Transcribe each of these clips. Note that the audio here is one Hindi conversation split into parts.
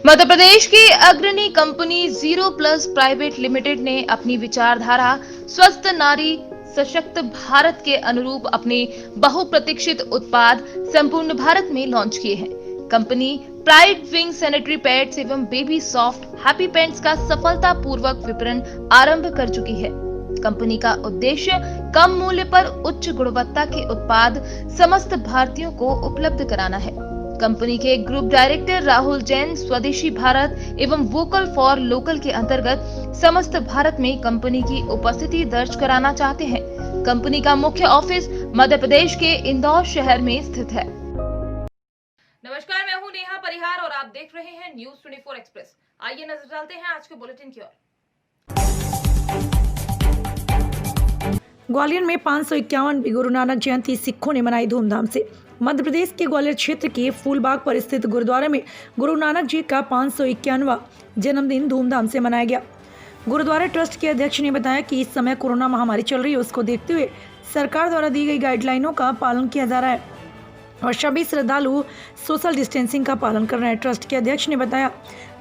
मध्य प्रदेश की अग्रणी company zero plus private limited ने अपनी विचारधारा स्वस्थ नारी सशक्त भारत के अनुरूप अपने बहुप्रतीक्षित उत्पाद संपूर्ण भारत में लॉन्च किए हैं। Company pride wing sanitary pads एवं बेबी सॉफ्ट हैप्पी पैंट्स का सफलतापूर्वक विपणन आरंभ कर चुकी है। कंपनी का उद्देश्य कम मूल्य पर उच्च गुणवत्ता के उत्पाद समस्त भारतीयों को उपलब्ध कराना है। कंपनी के ग्रुप डायरेक्टर राहुल जैन स्वदेशी भारत एवं वोकल फॉर लोकल के अंतर्गत समस्त भारत में कंपनी की उपस्थिति दर्ज कराना चाहते हैं। कंपनी का मुख्य ऑफिस मध्य प्रदेश के इंदौर शहर में स्थित है। नमस्कार, मैं हूं नेहा परिहार और आप देख रहे हैं न्यूज 24 एक्सप्रेस। आइए नजर डालते हैं आज के बुलेटिन की ओर। ग्वालियर में 551वीं गुरु नानक जयंती सिखों ने मनाई धूमधाम से। मध्य प्रदेश के ग्वालियर क्षेत्र के फूलबाग पर स्थित गुरुद्वारे में गुरु नानक जी का 551वां जन्मदिन धूमधाम से मनाया गया। गुरुद्वारा ट्रस्ट के अध्यक्ष ने बताया कि इस समय कोरोना महामारी चल रही है, उसको देखते हुए सरकार द्वारा दी गई गाइडलाइनों का पालन किया जा रहा है और सभी श्रद्धालु सोशल डिस्टेंसिंग का पालन कर रहे हैं। ट्रस्ट के अध्यक्ष ने बताया,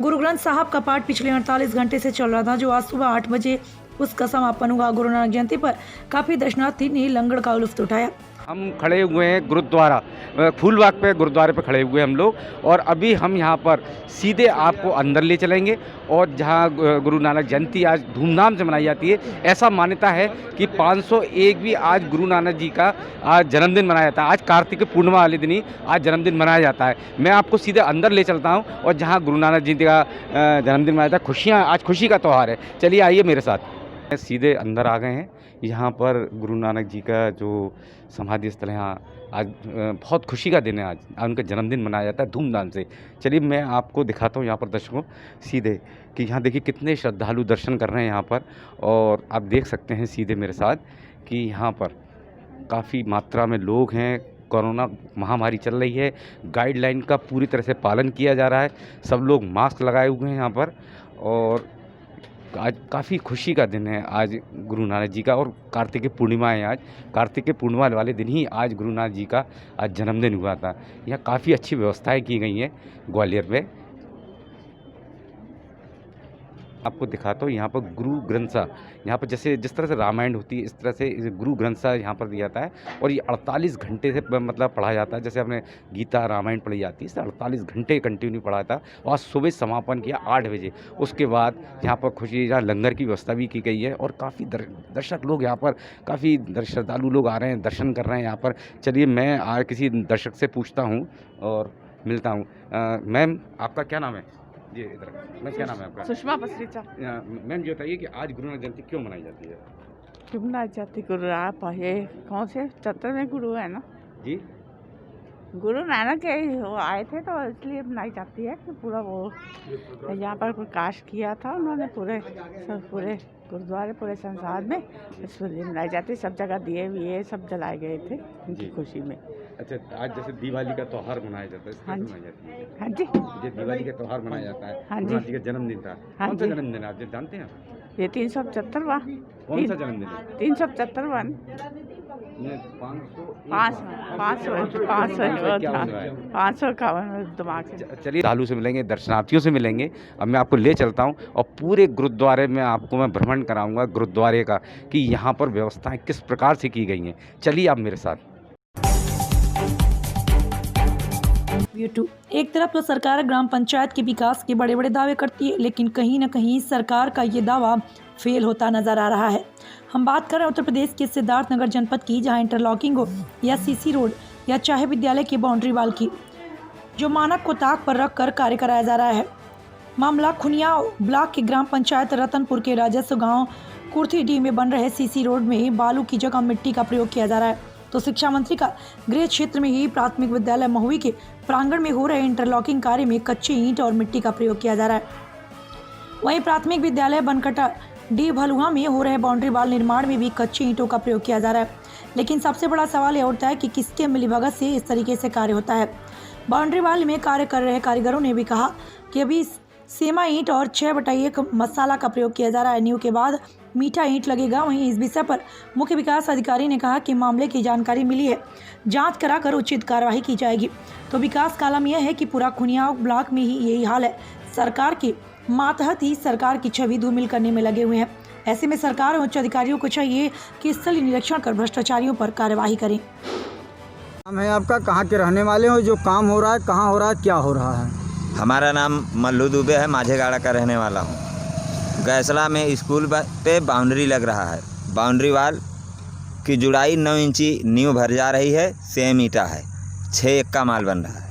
गुरु ग्रंथ साहब का पाठ पिछले 48 घंटे से चल रहा था, जो आज सुबह 8 बजे उसका समापन हुआ। गुरु नानक जयंती पर काफ़ी दर्शनार्थी ने लंगर का लुत्फ उठाया। हम खड़े हुए हैं गुरुद्वारा फूलबाग पे, गुरुद्वारे पे खड़े हुए हम लोग, और अभी हम यहाँ पर सीधे आपको अंदर ले चलेंगे और जहाँ गुरु नानक जयंती आज धूमधाम से मनाई जाती है। ऐसा मान्यता है कि 501वीं आज गुरु नानक जी का आज जन्मदिन मनाया जाता है। आज कार्तिक पूर्णिमा वाले दिन ही आज जन्मदिन मनाया जाता है। मैं आपको सीधे अंदर ले चलता हूँ और जहाँ गुरु नानक जी का जन्मदिन मनाया जाता है। खुशियाँ, आज खुशी का त्यौहार है। चलिए आइए मेरे साथ। सीधे अंदर आ गए हैं। यहाँ पर गुरु नानक जी का जो समाधि स्थल है, यहाँ आज बहुत खुशी का दिन है। आज उनका जन्मदिन मनाया जाता है धूमधाम से। चलिए मैं आपको दिखाता हूँ यहाँ पर दर्शकों सीधे कि यहाँ देखिए कितने श्रद्धालु दर्शन कर रहे हैं यहाँ पर, और आप देख सकते हैं सीधे मेरे साथ कि यहाँ पर काफ़ी मात्रा में लोग हैं। कोरोना महामारी चल रही है, गाइडलाइन का पूरी तरह से पालन किया जा रहा है। सब लोग मास्क लगाए हुए हैं यहाँ पर, और आज काफ़ी खुशी का दिन है आज गुरु नानक जी का, और कार्तिक पूर्णिमा है। आज कार्तिक पूर्णिमा वाले दिन ही आज गुरु नानक जी का आज जन्मदिन हुआ था। यहाँ काफ़ी अच्छी व्यवस्थाएं की गई हैं ग्वालियर में। आपको दिखाता हूँ यहाँ पर गुरु ग्रंथ साहब, यहाँ पर जैसे जिस तरह से रामायण होती है इस तरह से गुरु ग्रंथ साहब यहाँ पर दिया जाता है, और ये 48 घंटे से मतलब पढ़ा जाता है। जैसे हमने गीता रामायण पढ़ी जाती है, इससे 48 घंटे कंटिन्यू पढ़ा था, और आज सुबह समापन किया 8 बजे। उसके बाद यहाँ पर खुशी यहाँ लंगर की व्यवस्था भी की गई है, और काफ़ी दर्शक लोग यहाँ पर, काफ़ी श्रद्धालु लोग आ रहे हैं, दर्शन कर रहे हैं यहाँ पर। चलिए मैं किसी दर्शक से पूछता हूँ और मिलता हूँ। मैम, आपका क्या नाम है? जी इधर। मैम, क्या नाम है आपका? सुषमा पसरीचा। मैम ये बताइए कि आज गुरु नानक जयंती क्यों मनाई जाती है? क्यों मनाई जाती? गुरु आप ये कौन से 70वें गुरु है ना? जी, गुरु नानक के वो आए थे तो इसलिए मनाई जाती है कि पूरा वो यहाँ पर प्रकाश किया था उन्होंने पूरे गुरुद्वारे पूरे संसार में, इसलिए मनाई जाती है। सब जगह दिए विए सब जलाए गए थे उनकी खुशी में। अच्छा, आज जैसे दिवाली का त्यौहार मनाया जाता है, हाँ जी, मनाई जाती है। हाँ जी, ये दिवाली का त्यौहार मनाया जाता है। हाँ गुरु जी, नानक जी का जन्मदिन था। हाँ कौन सा जी। जन्मदिन है? आप जानते हैं? ये 375वां। कौन सा जन्मदिन है? 375वां। 551 दिमाग से। चलिए श्रद्धालु से मिलेंगे, दर्शनार्थियों से मिलेंगे। अब मैं आपको ले चलता हूँ और पूरे गुरुद्वारे में आपको मैं भ्रमण कराऊंगा गुरुद्वारे का, कि यहाँ पर व्यवस्थाएं किस प्रकार से की गई हैं। चलिए आप मेरे साथ। एक तरफ तो सरकार ग्राम पंचायत के विकास के बड़े बड़े दावे करती है, लेकिन कहीं न कहीं सरकार का ये दावा फेल होता नजर आ रहा है। हम बात कर रहे हैं उत्तर प्रदेश के सिद्धार्थनगर जनपद की, जहां इंटरलॉकिंग हो या सीसी रोड या चाहे विद्यालय की बाउंड्री वाल की, जो मानक को ताक पर रख कर कार्य कराया जा रहा है। मामला खुनिया ब्लॉक के ग्राम पंचायत रतनपुर के राजस्व गाँव कुर्थीडीह में बन रहे सीसी रोड में बालू की जगह मिट्टी का प्रयोग किया जा रहा है। तो शिक्षा मंत्री का गृह क्षेत्र में ही प्राथमिक विद्यालय महुई के प्रांगण में हो रहे इंटरलॉकिंग कार्य में कच्ची ईंट और मिट्टी का प्रयोग किया जा रहा है। वहीं प्राथमिक विद्यालय बनकटा डी भलुआ में हो रहे बाउंड्री वाल निर्माण में भी कच्ची ईंटों का प्रयोग किया जा रहा है। लेकिन सबसे बड़ा सवाल यह उठता है कि किसके मिलीभगत से इस तरीके से कार्य होता है। बाउंड्री वाल में कार्य कर रहे कारीगरों ने भी कहा कि अभी सेमा ईंट और 6/1 मसाला का प्रयोग किया जा रहा है। नींव के बाद मीठा ईंट लगेगा। वहीं इस विषय पर मुख्य विकास अधिकारी ने कहा कि मामले की जानकारी मिली है, जांच कराकर उचित कार्रवाई की जाएगी। तो विकास कालम यह है कि पूरा खुनिया ब्लॉक में ही यही हाल है। सरकार के मातहत ही सरकार की छवि धूमिल करने में लगे हुए हैं। ऐसे में सरकार और उच्च अधिकारियों को चाहिए कि स्थलीय निरीक्षण कर भ्रष्टाचारियों पर कार्यवाही करें। नाम है आपका, कहाँ के रहने वाले हो, जो काम हो रहा है कहाँ हो रहा है, क्या हो रहा है? हमारा नाम मल्लू दुबे है, माझेगाड़ा का रहने वाला हूँ। गैसला में स्कूल पे बाउंड्री लग रहा है। बाउंड्री वाल की जुड़ाई 9 इंची नींव भर जा रही है, सेम ईंटा है, 6 एक का माल बन रहा है।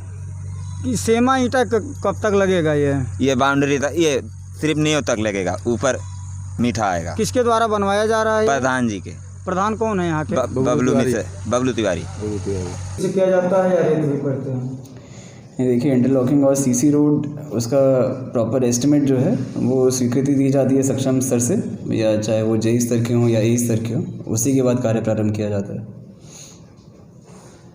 कि सेमा ईंटा कब तक लगेगा? ये बाउंड्री तक, ये सिर्फ नींव तक लगेगा, ऊपर मीठा आएगा। किसके द्वारा बनवाया जा रहा है? प्रधान जी के। प्रधान कौन है यहाँ के? बबलू तिवारी। इसे किया जाता है या रेत भी पड़ते हैं? ये देखिए, इंटरलॉकिंग और सीसी रोड, उसका प्रॉपर एस्टिमेट जो है वो स्वीकृति दी जाती है सक्षम स्तर से, या चाहे वो JE स्तर के हों या AE स्तर के हों, उसी के बाद कार्य प्रारंभ किया जाता है।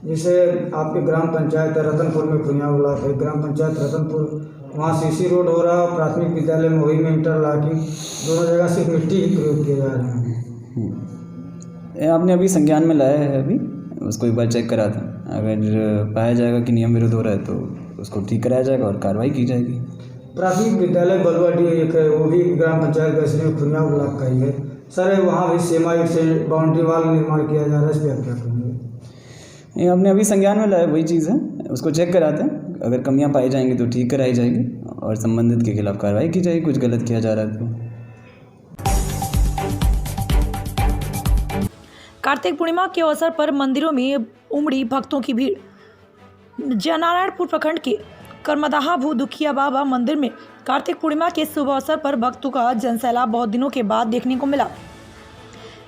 जैसे आपके ग्राम पंचायत रतनपुर में खुनिया ब्लॉक है, ग्राम पंचायत रतनपुर, वहाँ सीसी रोड हो रहा है, प्राथमिक विद्यालय मोही में इंटरलॉकिंग, दोनों जगह सिर्फ मिट्टी ही प्रयोग किए जा रहे हैं। आपने अभी संज्ञान में लाया है, अभी उसको एक बार चेक करा था। अगर पाया जाएगा कि नियम विरुद्ध हो रहा है तो उसको ठीक कराया जाएगा और कार्रवाई की जाएगी। प्राथमिक विद्यालय बलुआडी एक है, वो भी ग्राम पंचायत का खुनिया ब्लॉक का ही है सर, वहाँ भी सेमा ईंट से बाउंड्री वाल निर्माण किया जा रहा है, इस पर आप क्या कहेंगे? ये आपने अभी संज्ञान में लाया, वही चीज़ है, उसको चेक कराते हैं। अगर कमियां पाई जाएंगी तो ठीक कराई जाएगी और संबंधित के खिलाफ कार्रवाई की जाएगी, कुछ गलत किया जा रहा है तो। कार्तिक पूर्णिमा के अवसर पर मंदिरों में उमड़ी भक्तों की भीड़। जयनारायणपुर प्रखंड के करमदाहा भू दुखिया बाबा मंदिर में कार्तिक पूर्णिमा के शुभ अवसर पर भक्तों का जनसैलाब बहुत दिनों के बाद देखने को मिला।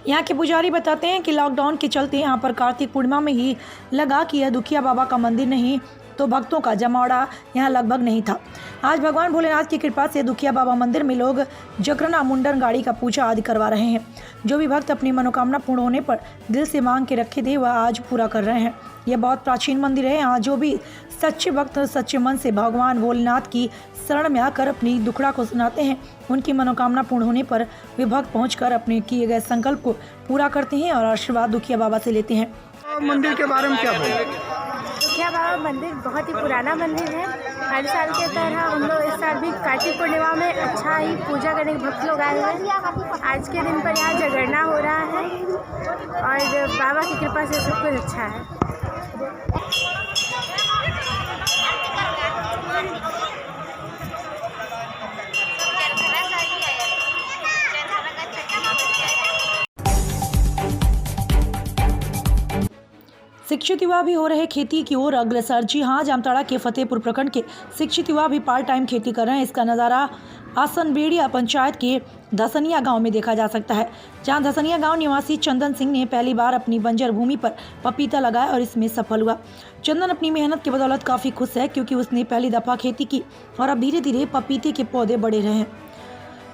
यहाँ के पुजारी बताते हैं कि लॉकडाउन के चलते यहाँ पर कार्तिक पूर्णिमा में ही लगा कि यह दुखिया बाबा का मंदिर नहीं तो भक्तों का जमावड़ा यहाँ लगभग नहीं था। आज भगवान भोलेनाथ की कृपा से दुखिया बाबा मंदिर में लोग जकरना मुंडन गाड़ी का पूजा आदि करवा रहे हैं। जो भी भक्त अपनी मनोकामना पूर्ण होने पर दिल से मांग के रखे थे वह आज पूरा कर रहे हैं। यह बहुत प्राचीन मंदिर है। यहाँ जो भी सच्चे भक्त सच्चे मन से भगवान भोलेनाथ की शरण में आकर अपनी दुखड़ा को सुनाते हैं, उनकी मनोकामना पूर्ण होने पर वे भक्त पहुंचकर अपने किए गए संकल्प को पूरा करते हैं और आशीर्वाद दुखिया बाबा से लेते हैं। मंदिर के बारे में क्या बोले? दुखिया बाबा मंदिर बहुत ही पुराना मंदिर है। हर साल के तरह हम लोग इस साल भी कार्तिक पूर्णिमा में अच्छा ही पूजा करने के भक्त लोग आए हुए हैं। आज के दिन पर यहाँ जागरणा हो रहा है और बाबा की कृपा से सब कुछ अच्छा है। शिक्षित युवा भी हो रहे खेती की ओर अग्रसर। जी हाँ, जामताड़ा के फतेहपुर प्रखंड के शिक्षित युवा भी पार्ट टाइम खेती कर रहे हैं। इसका नज़ारा आसनबेड़िया पंचायत के धसनिया गांव में देखा जा सकता है, जहां धसनिया गांव निवासी चंदन सिंह ने पहली बार अपनी बंजर भूमि पर पपीता लगाया और इसमें सफल हुआ। चंदन अपनी मेहनत की बदौलत काफ़ी खुश है क्योंकि उसने पहली दफ़ा खेती की और अब धीरे धीरे पपीते के पौधे बढ़े रहे हैं।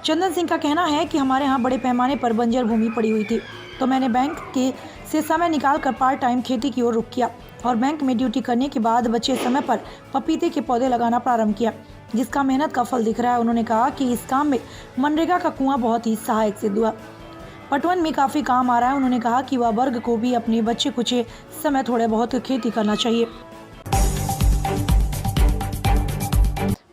चंदन सिंह का कहना है कि हमारे यहाँ बड़े पैमाने पर बंजर भूमि पड़ी हुई थी, तो मैंने बैंक से समय निकालकर पार्ट टाइम खेती की ओर रुख किया और बैंक में ड्यूटी करने के बाद बचे समय पर पपीते के पौधे लगाना प्रारंभ किया, जिसका मेहनत का फल दिख रहा है। उन्होंने कहा कि इस काम में मनरेगा का कुआं बहुत ही सहायक सिद्ध हुआ, पटवन में काफ़ी काम आ रहा है। उन्होंने कहा कि वह वर्ग को भी अपने बच्चे कुछ समय थोड़े बहुत खेती करना चाहिए।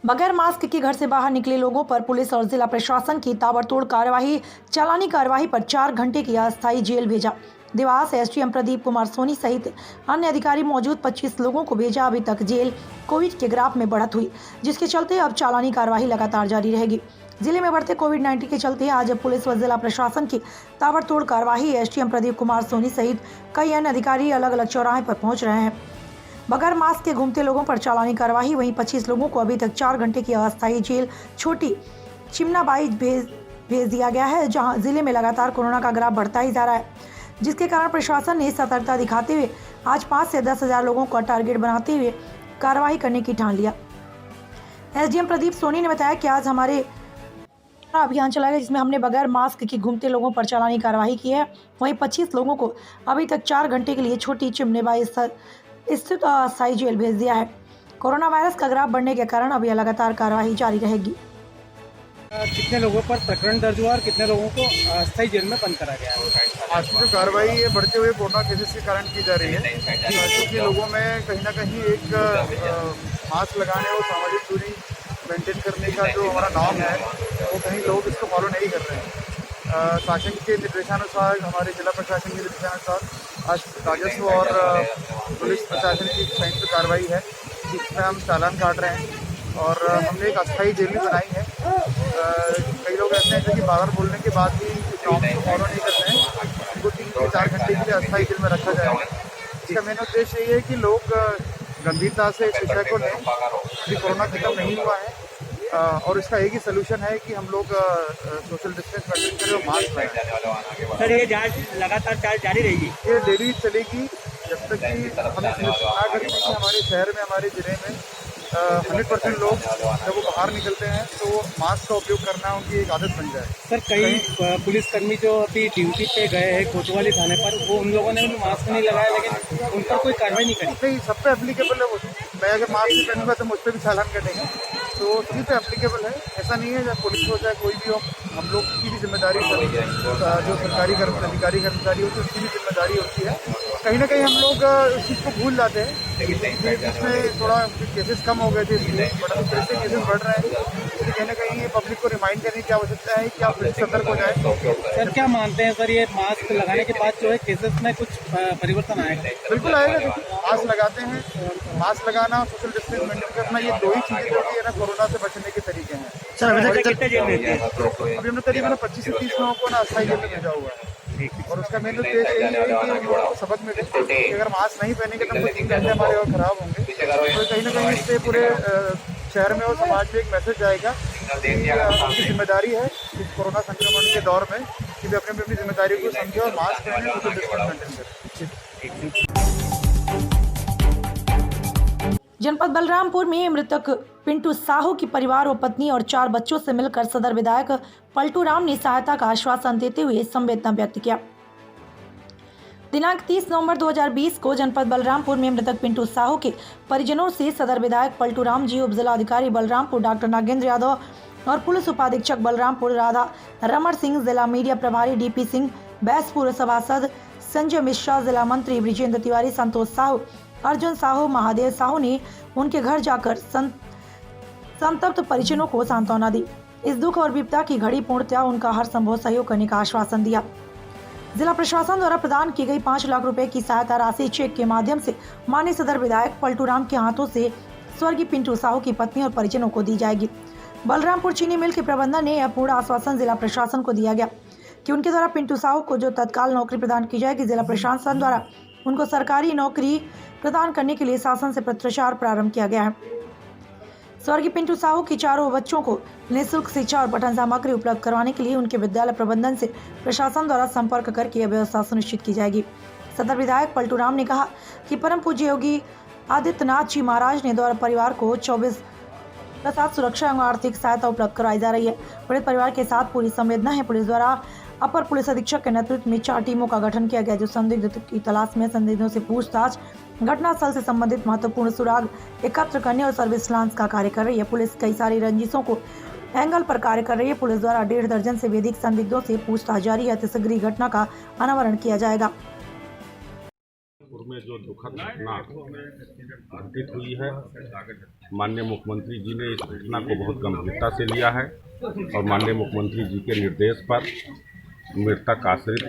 बगैर मास्क के घर से बाहर निकले लोगों पर पुलिस और जिला प्रशासन की ताबड़तोड़ कार्यवाही। चालानी कार्यवाही पर 4 घंटे की अस्थायी जेल भेजा। देवास एसडीएम प्रदीप कुमार सोनी सहित अन्य अधिकारी मौजूद 25 लोगों को भेजा। अभी तक जेल कोविड के ग्राफ में बढ़त हुई, जिसके चलते अब चालानी कार्यवाही लगातार जारी रहेगी। जिले में बढ़ते कोविड-19 के चलते आज पुलिस व जिला प्रशासन की ताबड़तोड़ कार्यवाही। एसडीएम प्रदीप कुमार सोनी सहित कई अन्य अधिकारी अलग अलग चौराहे पर पहुंच रहे हैं। बगैर मास्क के घूमते लोगों पर चालानी कार्यवाही। वहीं 25 लोगों को अभी तक 4 घंटे की अस्थायी जेल छोटी चिमनाबाई भेज दिया गया है, जहां जिले में लगातार कोरोना का ग्राफ बढ़ता ही जा रहा है, जिसके कारण प्रशासन ने सतर्कता दिखाते हुए आज 5 से 10 हज़ार लोगों का टारगेट बनाते हुए कार्रवाई करने की ठान लिया। एसडीएम प्रदीप सोनी ने बताया कि आज हमारे अभियान चलाया गया, जिसमें हमने बगैर मास्क के घूमते लोगों पर चालानी कार्यवाही की है। वहीं 25 लोगों को अभी तक 4 घंटे के लिए छोटी चिमनाबाई स्थित अस्थायी जेल भेज दिया है। कोरोना वायरस का ग्राफ बढ़ने के कारण अभी लगातार कार्यवाही जारी रहेगी। कितने लोगों पर प्रकरण दर्ज हुआ और कितने लोगों को अस्थायी जेल में बंद करा गया है? आज की जो कार्रवाई ये बढ़ते हुए कोरोना केसेस के कारण की जा रही है, क्योंकि लोगों में कहीं ना कहीं एक मास्क लगाने और सामाजिक दूरी मेंटेन करने का जो हमारा नॉर्म है वो कहीं लोग इसको फॉलो नहीं कर रहे हैं। शासन के निर्देशानुसार, हमारे जिला प्रशासन के निर्देशानुसार आज राजस्व और पुलिस प्रशासन की संयुक्त कार्रवाई है जिसमें हम चालान काट रहे हैं और हमने एक अस्थायी जेल भी बनाई है। कई लोग ऐसे हैं जो कि बाहर बोलने के बाद भी नॉर्म्स को फॉलो नहीं करते हैं, उनको 3 से 4 घंटे के लिए अस्थायी जेल में रखा जाएगा। इसका मेन उद्देश्य यही है कि लोग गंभीरता से इस विषय को लें। अभी कोरोना खत्म नहीं हुआ है और इसका एक ही सोल्यूशन है कि हम लोग सोशल डिस्टेंस मेंटेन करें और मास्क लगाएं। सर, ये जांच लगातार जारी रहेगी? ये डेली चलेगी जब तक कि हम सुनिश्चित ना करें कि हमारे शहर में, हमारे ज़िले में 100% लोग जब वो बाहर निकलते हैं तो वो मास्क का उपयोग करना उनकी एक आदत बन जाए। सर, कई पुलिसकर्मी जो अभी ड्यूटी पे गए हैं कोतवाली थाने पर, वो उन लोगों ने मास्क नहीं लगाया लेकिन उन पर कोई कार्रवाई नहीं करी। नहीं, सब पे एप्लीकेबल है वो। मैं अगर मास्क नहीं पहनूंगा तो मुझ पर भी चालान कटेंगे, तो सभी पे एप्लीकेबल है। ऐसा नहीं है चाहे पुलिस हो चाहे कोई भी हो, हम लोग की भी जिम्मेदारी, जो सरकारी अधिकारी कर्मचारी होते हैं उसकी भी जिम्मेदारी होती है। कहीं ना कहीं हम लोग उस चीज़ को भूल जाते हैं। इसमें थोड़ा केसेस कम हो गए थे, बट अभी फिर से केसेस बढ़ रहे हैं, इसलिए कहीं ना कहीं ये पब्लिक को रिमाइंड करने की आवश्यकता है कि आप फिर से सतर्क हो जाए। सर, क्या मानते हैं सर, ये मास्क लगाने के बाद जो है केसेस में कुछ परिवर्तन आएगा? बिल्कुल आएगा। देखिए, मास्क लगाते हैं, मास्क लगाना, सोशल डिस्टेंस मेंटेन करना, ये 2 ही चीज़ें जो कि है ना कोरोना से बचने के तरीके हैं। अभी हमने करीबन 25 से 30 लोगों को ना अस्थायी जेल में भेजा हुआ है और उसका मेन उद्देश्य यही है कि हम लोगों को सबक मिले कि अगर मास्क नहीं पहनेंगे तो 3 घंटे हमारे और ख़राब होंगे। तो कहीं ना कहीं इससे पूरे शहर में और समाज में एक मैसेज जाएगा कि उनकी जिम्मेदारी है इस कोरोना संक्रमण के दौर में कि वे अपनी जिम्मेदारी को समझें और मास्क पहने, सोशल डिस्टेंस मेंटेन करें। जनपद बलरामपुर में मृतक पिंटू साहू की परिवार और पत्नी और 4 बच्चों से मिलकर सदर विधायक पलटू राम ने सहायता का आश्वासन देते हुए संवेदना व्यक्त किया। दिनांक 30 नवंबर 2020 को जनपद बलरामपुर में मृतक पिंटू साहू के परिजनों से सदर विधायक पलटू राम जी, उप जिलाधिकारी बलरामपुर डॉक्टर नागेंद्र यादव और पुलिस उपाधीक्षक बलरामपुर राधा रमण सिंह, जिला मीडिया प्रभारी डीपी सिंह, बैसपुर सभासद संजय मिश्रा, जिला मंत्री ब्रिजेंद्र तिवारी, संतोष साहू, अर्जुन साहू, महादेव साहू ने उनके घर जाकर संतप्त परिजनों को सांत्वना दी। इस दुख और विपदा की घड़ी पूर्णतः उनका हर संभव सहयोग करने का आश्वासन दिया। जिला प्रशासन द्वारा प्रदान की गई 5 लाख रुपए की सहायता राशि चेक के माध्यम से माननीय सदर विधायक पलटू राम के हाथों से स्वर्गीय पिंटू साहू की पत्नी और परिजनों को दी जाएगी। बलरामपुर चीनी मिल के प्रबंधन ने यह पूर्ण आश्वासन जिला प्रशासन को दिया गया कि उनके द्वारा पिंटू साहू को जो तत्काल नौकरी प्रदान की जाएगी। जिला प्रशासन द्वारा उनको सरकारी नौकरी प्रदान करने के लिए शासन से पत्राचार प्रारंभ किया गया है। स्वर्गीय पिंटू साहू की 4 बच्चों को निःशुल्क शिक्षा और पठन सामग्री उपलब्ध करवाने के लिए उनके विद्यालय प्रबंधन से प्रशासन द्वारा संपर्क करके यह व्यवस्था सुनिश्चित की जाएगी। सदर विधायक पलटू राम ने कहा कि परम पूज्य योगी आदित्यनाथ जी महाराज ने द्वारा परिवार को 24 के साथ सुरक्षा एवं आर्थिक सहायता उपलब्ध कराई जा रही है। पीड़ित परिवार के साथ पूरी संवेदना है। पुलिस द्वारा अपर पुलिस अधीक्षक के नेतृत्व में 4 टीमों का गठन किया गया जो संदिग्ध की तलाश में संदिग्धों से पूछताछ, घटनास्थल से संबंधित महत्वपूर्ण सुराग एकत्र करने और सर्विस लांस का कार्य कर रही है। पुलिस कई सारी रंजिशों को एंगल पर कार्य कर रही है। पुलिस द्वारा 1.5 दर्जन से अधिक संदिग्धों से पूछताछ जारी है। शीघ्र घटना का अनावरण किया जाएगा। में जो दुखद घटना घटित हुई है, माननीय मुख्यमंत्री जी ने इस घटना को बहुत गंभीरता से लिया है और माननीय मुख्यमंत्री जी के निर्देश पर मृतक आश्रित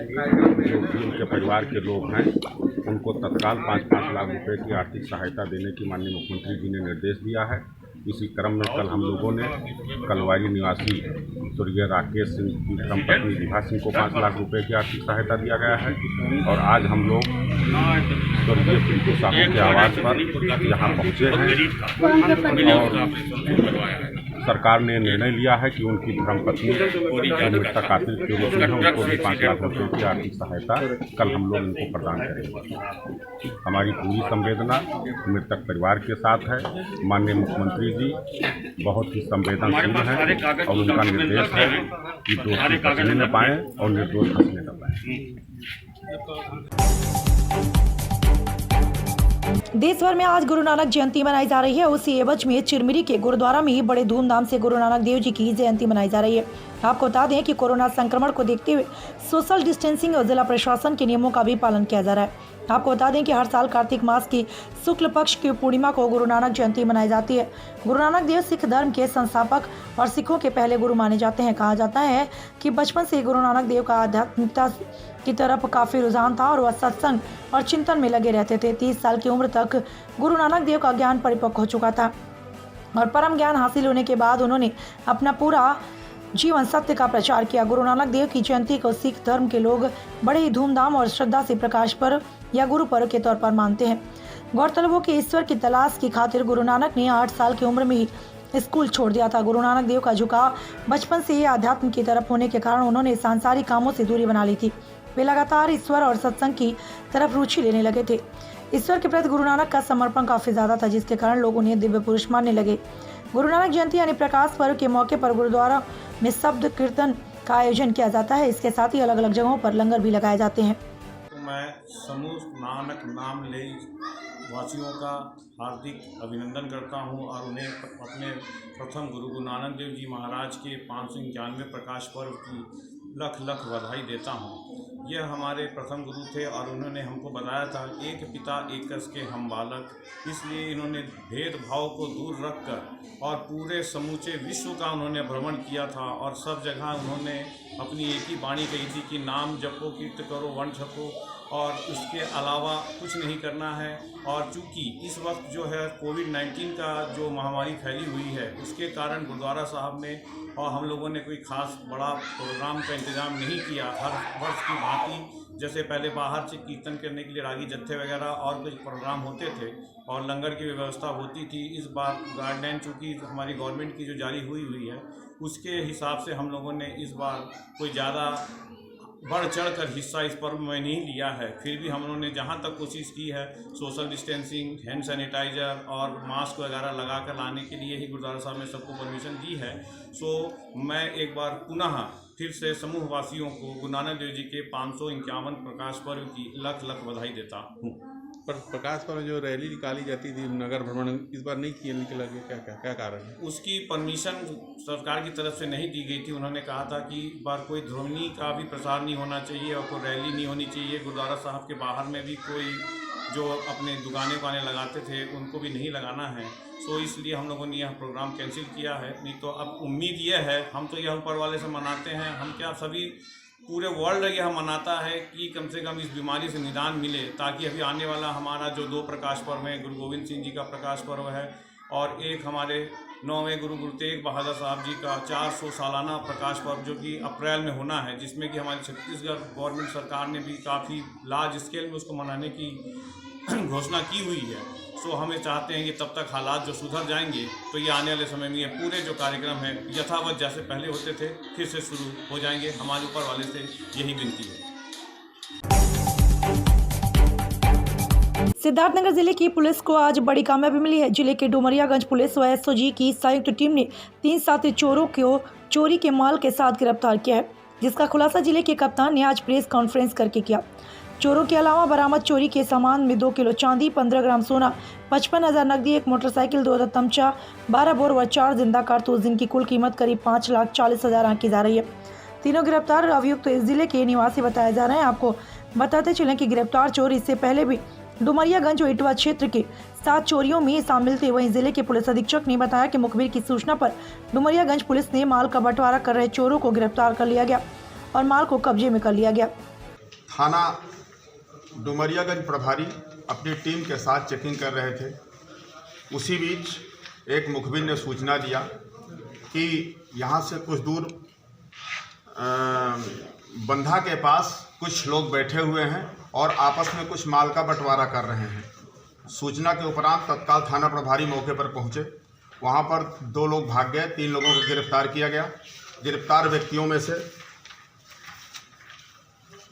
जो कि उनके परिवार के लोग हैं उनको तत्काल 5-5 लाख रुपए की आर्थिक सहायता देने की माननीय मुख्यमंत्री जी ने निर्देश दिया है। इसी क्रम में कल हम लोगों ने कलवारी निवासी स्वर्गीय राकेश सिंह की धर्मपत्नी विभा सिंह को 5 लाख रुपए की आर्थिक सहायता दिया गया है और आज हम लोग स्वर्गीय पिंटू साहू के आवास पर यहाँ पहुँचे हैं और सरकार ने निर्णय लिया है कि उनकी धर्मपत्नी मृतक आश्रित के रूप में उनको भी 5 लाख रुपये की आर्थिक सहायता कल हम लोग उनको प्रदान करेंगे। हमारी पूरी संवेदना मृतक परिवार के साथ है। माननीय मुख्यमंत्री जी बहुत ही संवेदनशील हैं और उनका निर्देश है कि दोषी बचने न पाएँ और निर्दोष बचने न पाएँ। देश भर में आज गुरु नानक जयंती मनाई जा रही है। उसी एवज में चिरमिरी के गुरुद्वारा में बड़े धूमधाम से गुरु नानक देव जी की जयंती मनाई जा रही है। आपको बता दें कि कोरोना संक्रमण को देखते हुए सोशल डिस्टेंसिंग और जिला प्रशासन के नियमों का भी पालन किया जा रहा है। आपको बता दें कि हर साल कार्तिक मास की शुक्ल पक्ष की पूर्णिमा को गुरु नानक जयंती मनाई जाती है। गुरु नानक देव सिख धर्म के संस्थापक और सिखों के पहले गुरु माने जाते हैं। कहा जाता है कि बचपन से ही गुरु नानक देव का आध्यात्मिकता की तरफ काफ़ी रुझान था और वह सत्संग और चिंतन में लगे रहते थे। 30 साल की उम्र तक गुरु नानक देव का ज्ञान परिपक्व हो चुका था और परम ज्ञान हासिल होने के बाद उन्होंने अपना पूरा जीवन सत्य का प्रचार किया। गुरु नानक देव की जयंती को सिख धर्म के लोग बड़े ही धूमधाम और श्रद्धा से प्रकाश पर्व या गुरु पर्व के तौर पर मानते हैं। गौरतलब हो कि ईश्वर की तलाश की खातिर गुरु नानक ने 8 साल की उम्र में ही स्कूल छोड़ दिया था। गुरु नानक देव का झुकाव बचपन से ही आध्यात्म की तरफ होने के कारण उन्होंने सांसारिक कामों से दूरी बना ली थी। वे लगातार ईश्वर और सत्संग की तरफ रुचि लेने लगे थे। ईश्वर के प्रति गुरु नानक का समर्पण काफी ज्यादा था, जिसके कारण लोग उन्हें दिव्य पुरुष मानने लगे। गुरु नानक जयंती यानी प्रकाश पर्व के मौके पर गुरुद्वारा में शब्द कीर्तन का आयोजन किया जाता है। इसके साथ ही अलग अलग जगहों पर लंगर भी लगाए जाते हैं। तो मैं समूह नानक नाम ले वासियों का हार्दिक अभिनंदन करता हूं और उन्हें अपने प्रथम गुरु नानक देव जी महाराज के 591वें प्रकाश पर्व की लख लख बधाई देता हूं। यह हमारे प्रथम गुरु थे और उन्होंने हमको बताया था एक पिता एक कस के हम बालक, इसलिए इन्होंने भेदभाव को दूर रखकर और पूरे समूचे विश्व का उन्होंने भ्रमण किया था और सब जगह उन्होंने अपनी एक ही वाणी कही थी कि नाम जपो कीर्त करो वन छपो और उसके अलावा कुछ नहीं करना है। और चूँकि इस वक्त जो है कोविड-19 का जो महामारी फैली हुई है उसके कारण गुरुद्वारा साहब में और हम लोगों ने कोई ख़ास बड़ा प्रोग्राम का इंतज़ाम नहीं किया। हर वर्ष की भांति जैसे पहले बाहर से कीर्तन करने के लिए रागी जत्थे वगैरह और कुछ प्रोग्राम होते थे और लंगर की व्यवस्था होती थी, इस बार गाइडलाइन चूँकि हमारी गवर्नमेंट की जो जारी हुई है उसके हिसाब से हम लोगों ने इस बार कोई ज़्यादा बढ़ चढ़ कर हिस्सा इस पर्व में नहीं लिया है। फिर भी हम लोगों ने जहाँ तक कोशिश की है सोशल डिस्टेंसिंग, हैंड सैनिटाइज़र और मास्क वगैरह लगा कर लाने के लिए ही गुरुद्वारा साहब ने सबको परमिशन दी है। सो मैं एक बार पुनः फिर से समूह वासियों को गुरु नानक देव जी के 551 प्रकाश पर्व की लख लख बधाई देता हूँ। पर प्रकाश पर्व जो रैली निकाली जाती थी नगर भ्रमण, इस बार नहीं किया निकला गया, क्या कारण है? उसकी परमिशन सरकार की तरफ से नहीं दी गई थी। उन्होंने कहा था कि इस बार कोई ध्वनि का भी प्रसार नहीं होना चाहिए और कोई रैली नहीं होनी चाहिए। गुरुद्वारा साहब के बाहर में भी कोई जो अपने दुकानें उकानें लगाते थे उनको भी नहीं लगाना है। सो इसलिए हम लोगों ने यह प्रोग्राम कैंसिल किया है। नहीं तो अब उम्मीद यह है, हम तो यह ऊपर वाले से मनाते हैं, हम क्या सभी पूरे वर्ल्ड यह मनाता है कि कम से कम इस बीमारी से निदान मिले, ताकि अभी आने वाला हमारा जो 2 प्रकाश पर्व हैं, गुरु गोविंद सिंह जी का प्रकाश पर्व है और एक हमारे 9वें गुरु तेग बहादुर साहब जी का 400 सालाना प्रकाश पर्व जो कि अप्रैल में होना है, जिसमें कि हमारी छत्तीसगढ़ गवर्नमेंट सरकार ने भी काफ़ी लार्ज स्केल में उसको मनाने की घोषणा की हुई है। सो हमें चाहते हैं कि तब तक हालात जो सुधर जाएंगे तो ये आने वाले समय में ये पूरे जो कार्यक्रम हैं यथावत जैसे पहले होते थे फिर से शुरू हो जाएंगे। हमारे ऊपर वाले से यही विनती है। सिद्धार्थनगर जिले की पुलिस को आज बड़ी कामयाबी मिली है। जिले के डुमरियागंज पुलिस व एसओजी की संयुक्त टीम ने 3 साथी चोरों को चोरी के माल के साथ गिरफ्तार किया है, जिसका खुलासा जिले के कप्तान ने आज प्रेस कॉन्फ्रेंस करके किया। चोरों के अलावा बरामद चोरी के सामान में 2 किलो चांदी, 15 ग्राम सोना, 55,000 नकदी, 1 मोटरसाइकिल, 2 तमचा, 12 बोर व 4 जिंदा कारतूस, जिनकी कुल कीमत करीब 5,40,000 आंकी जा रही है। तीनों गिरफ्तार अभियुक्त तो इस जिले के निवासी बताए जा रहे हैं। आपको बताते चलें कि गिरफ्तार चोर इससे पहले भी डुमरियागंज और इटवा क्षेत्र के 7 चोरियों में शामिल थे। वहीं जिले के पुलिस अधीक्षक ने बताया कि मुखबिर की सूचना पर डुमरियागंज पुलिस ने माल का बंटवारा कर रहे चोरों को गिरफ्तार कर लिया गया और माल को कब्जे में कर लिया गया। थाना डुमरियागंज प्रभारी अपनी टीम के साथ चेकिंग कर रहे थे। उसी बीच एक मुखबिर ने सूचना दिया कि यहाँ से कुछ दूर बंधा के पास कुछ लोग बैठे हुए हैं और आपस में कुछ माल का बंटवारा कर रहे हैं। सूचना के उपरांत तत्काल थाना प्रभारी मौके पर पहुँचे। वहाँ पर 2 लोग भाग गए, 3 लोगों को गिरफ्तार किया गया। गिरफ्तार व्यक्तियों में से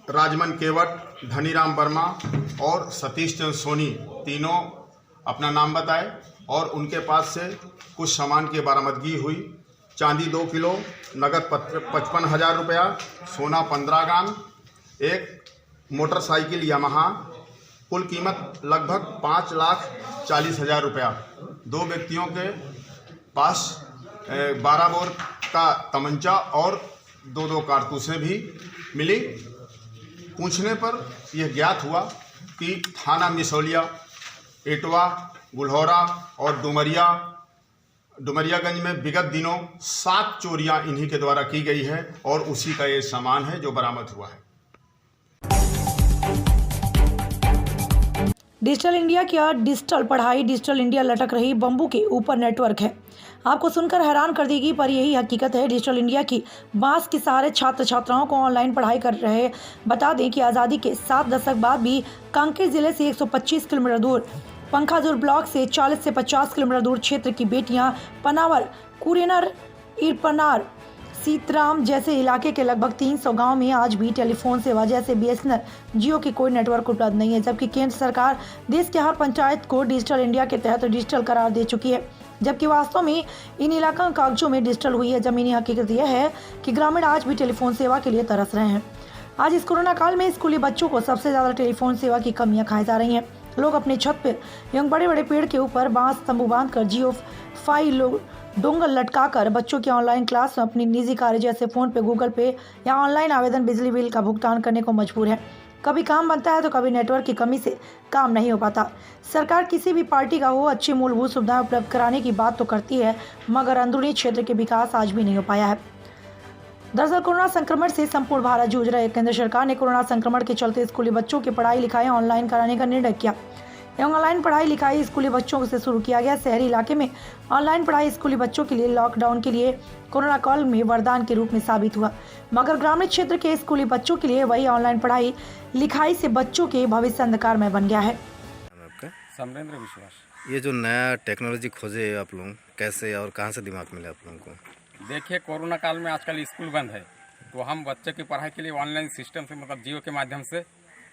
राजमन केवट, धनीराम वर्मा और सतीश चंद्र सोनी तीनों अपना नाम बताए और उनके पास से कुछ सामान की बरामदगी हुई। चांदी 2 किलो, नगद 55,000 रुपया, सोना 15 ग्राम, 1 मोटरसाइकिल यामाहा, कुल कीमत लगभग 5,40,000 रुपया। 2 व्यक्तियों के पास 12 बोर का तमंचा और 2 कारतूसें भी मिली। पूछने पर यह ज्ञात हुआ कि थाना मिसौलिया, इटवा, गुलहौरा और डुमरिया डुमरियागंज में विगत दिनों 7 चोरियां इन्हीं के द्वारा की गई है और उसी का ये सामान है जो बरामद हुआ है। डिजिटल इंडिया क्या डिजिटल पढ़ाई, डिजिटल इंडिया लटक रही बम्बू के ऊपर नेटवर्क है। आपको सुनकर हैरान कर देगी, पर यही हकीकत है। डिजिटल इंडिया की बांस के सहारे छात्र छात्राओं को ऑनलाइन पढ़ाई कर रहे। बता दें कि आज़ादी के 7 दशक बाद भी कांकेर जिले से 125 किलोमीटर दूर, पंखाजुर ब्लॉक से 40 से 50 किलोमीटर दूर क्षेत्र की बेटियां पनावर, कुरेनर, इरपनार, सीतराम जैसे इलाके के लगभग 300 गांव में आज भी टेलीफोन सेवा जैसे BSNL, जियो की कोई नेटवर्क उपलब्ध नहीं है। जबकि केंद्र सरकार देश के हर पंचायत को डिजिटल इंडिया के तहत डिजिटल करार दे चुकी है, जबकि वास्तव में इन इलाकों कागजों में डिजिटल हुई है। जमीनी हकीकत यह है कि ग्रामीण आज भी टेलीफोन सेवा के लिए तरस रहे हैं। आज इस कोरोना काल में स्कूली बच्चों को सबसे ज़्यादा टेलीफोन सेवा की कमियाँ खाई जा रही हैं। लोग अपने छत पर एवं बड़े बड़े पेड़ के ऊपर बांस तंबू बांधकर जियो फाई डोंगल लटकाकर बच्चों की ऑनलाइन क्लास में अपनी निजी कार्य जैसे फ़ोन पे, गूगल पे या ऑनलाइन आवेदन, बिजली बिल का भुगतान करने को मजबूर है। कभी काम बनता है तो कभी नेटवर्क की कमी से काम नहीं हो पाता। सरकार किसी भी पार्टी का हो, अच्छी मूलभूत सुविधाएं उपलब्ध कराने की बात तो करती है, मगर अंदरूनी क्षेत्र के विकास आज भी नहीं हो पाया है। दरअसल कोरोना संक्रमण से संपूर्ण भारत जूझ रहा है। केंद्र सरकार ने कोरोना संक्रमण के चलते स्कूली बच्चों की पढ़ाई लिखाई ऑनलाइन कराने का निर्णय किया एवं ऑनलाइन पढ़ाई लिखाई स्कूली बच्चों से शुरू किया गया। शहरी इलाके में ऑनलाइन पढ़ाई स्कूली बच्चों के लिए लॉकडाउन के लिए कोरोना काल में वरदान के रूप में साबित हुआ, मगर ग्रामीण क्षेत्र के स्कूली बच्चों के लिए वही ऑनलाइन पढ़ाई लिखाई से बच्चों के भविष्य अंधकारमय बन गया है। समरेंद्र विश्वास। ये जो नया टेक्नोलॉजी खोजे आप लोग, कैसे और कहाँ से दिमाग मिले आप लोगों को? देखिए, कोरोना काल में आजकल स्कूल बंद है, तो हम बच्चे की पढ़ाई के लिए ऑनलाइन सिस्टम से, मतलब जियो के माध्यम से,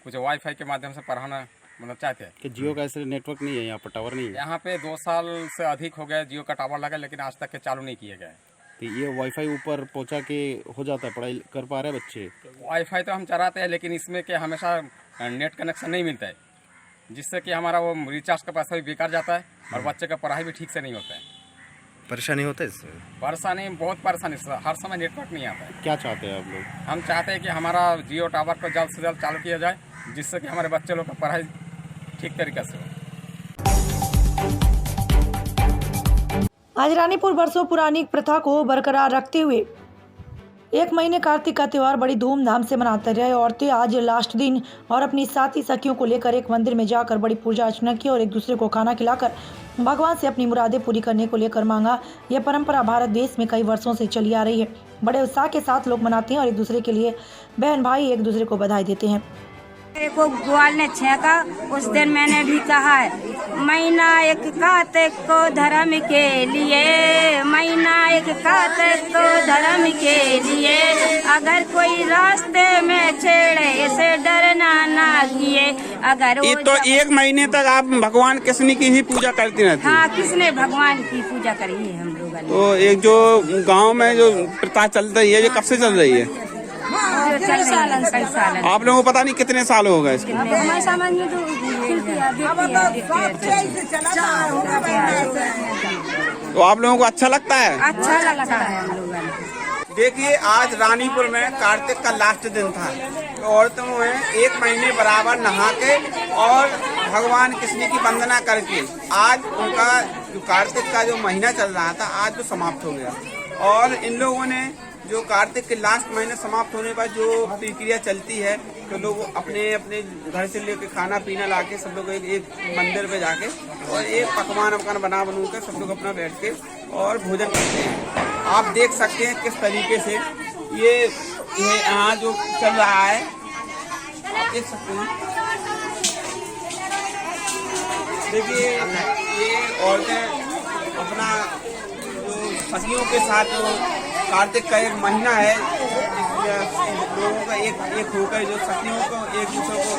कुछ वाईफाई के माध्यम से पढ़ाना मतलब चाहते हैं। कि जियो का ऐसे नेटवर्क नहीं है यहाँ पर, टावर नहीं है? यहाँ पे 2 साल से अधिक हो गए जियो का टावर लगा, लेकिन आज तक के चालू नहीं किए गए। तो ये वाईफाई ऊपर पहुँचा के हो जाता है, पढ़ाई कर पा रहे हैं बच्चे? वाईफाई तो हम चलाते हैं, लेकिन इसमें के हमेशा नेट कनेक्शन नहीं मिलता है, जिससे कि हमारा वो रिचार्ज का पैसा भी बेकार जाता है और बच्चे का पढ़ाई भी ठीक से नहीं होता है। परेशानी होता है इससे? परेशानी, बहुत परेशानी, हर समय नेटवर्क नहीं आता है। क्या चाहते हैं आप लोग? हम चाहते हैं कि हमारा जियो टावर को जल्द से जल्द चालू किया जाए, जिससे कि हमारे बच्चे लोग का पढ़ाई ठीक तरीके से हो। आज रानीपुर बरसों पुरानी प्रथा को बरकरार रखते हुए 1 महीने कार्तिक का त्यौहार बड़ी धूमधाम से मनाते रहे। औरतें आज लास्ट दिन और अपनी साथी सखियों को लेकर एक मंदिर में जाकर बड़ी पूजा अर्चना की और एक दूसरे को खाना खिलाकर भगवान से अपनी मुरादें पूरी करने को लेकर मांगा। यह परंपरा भारत देश में कई वर्षों से चली आ रही है। बड़े उत्साह के साथ लोग मनाते हैं और एक दूसरे के लिए बहन भाई एक दूसरे को बधाई देते हैं। को ग्वाल ने छेका, उस दिन मैंने भी कहा है, महीना एक कार्तिक को धर्म के लिए, महीना एक कार्तिक को धर्म के लिए, अगर कोई रास्ते में छेड़े इसे डरना ना किए। अगर ये तो 1 महीने तक आप भगवान कृष्ण की ही पूजा करती रहती? हाँ, किसने भगवान की पूजा करी है हम लोग। तो एक जो गाँव में जो प्रथा चल रही है, ये कब से चल रही है? कई साल। आप लोगों को पता नहीं कितने साल हो गए इसको? हमारे समाज में तो आप लोगों को अच्छा लगता है? अच्छा लगता है हम लोगों। देखिए, आज रानीपुर में कार्तिक का लास्ट दिन था, तो औरतों ने 1 महीने बराबर नहा के और भगवान कृष्ण की वंदना करके आज उनका जो कार्तिक का जो महीना चल रहा था, आज जो समाप्त हो गया। और इन लोगों ने जो कार्तिक के लास्ट महीने समाप्त होने पर जो प्रक्रिया चलती है, तो लोग अपने अपने घर से लेके खाना पीना लाके सब लोग एक मंदिर पे जाके और एक पकवान बना कर सब लोग अपना बैठ के और भोजन करते हैं। आप देख सकते हैं किस तरीके से ये यहाँ जो चल रहा है, आप देख सकते हैं। देखिए, ये औरतें अपना जो सखियों के साथ जो कार्तिक का एक महीना है, लोगों का एक होकर जो सखियों को एक दूसरे को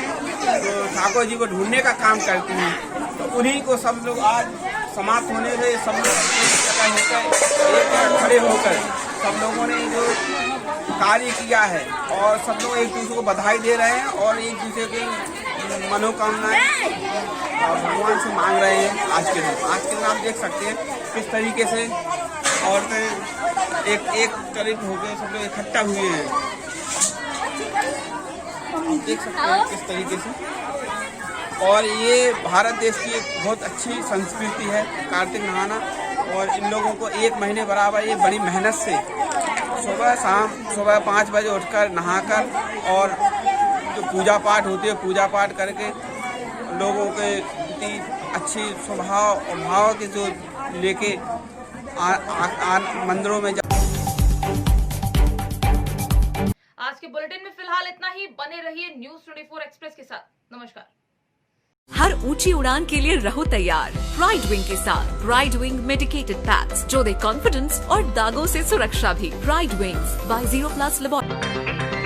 ठाकुर जी को ढूंढने का काम करती हैं, तो उन्हीं को सब लोग आज समाप्त होने से सब लोग एक खड़े होकर सब लोगों ने जो कार्य किया है और सब लोग एक दूसरे को बधाई दे रहे हैं और एक दूसरे की मनोकामनाएं भगवान से मांग रहे हैं। आज के दिन आप देख सकते हैं किस तरीके से औरतें एक करीब हो गए, सब लोग इकट्ठा हुए हैं। आप देख सकते हैं किस तरीके से। और ये भारत देश की एक बहुत अच्छी संस्कृति है कार्तिक नहाना, और इन लोगों को 1 महीने बराबर ये बड़ी मेहनत से सुबह 5 बजे उठकर नहाकर और जो पूजा पाठ होती है पूजा पाठ करके लोगों के प्रति अच्छी स्वभाव और भाव के जो लेके मंदिरों में आज के बुलेटिन में फिलहाल इतना ही। बने रहिए न्यूज़ 24 एक्सप्रेस के साथ। नमस्कार। हर ऊंची उड़ान के लिए रहो तैयार प्राइड विंग के साथ। प्राइड विंग मेडिकेटेड पैड्स जो दे कॉन्फिडेंस और दागों से सुरक्षा भी। Pride wings by 0+ laboratory.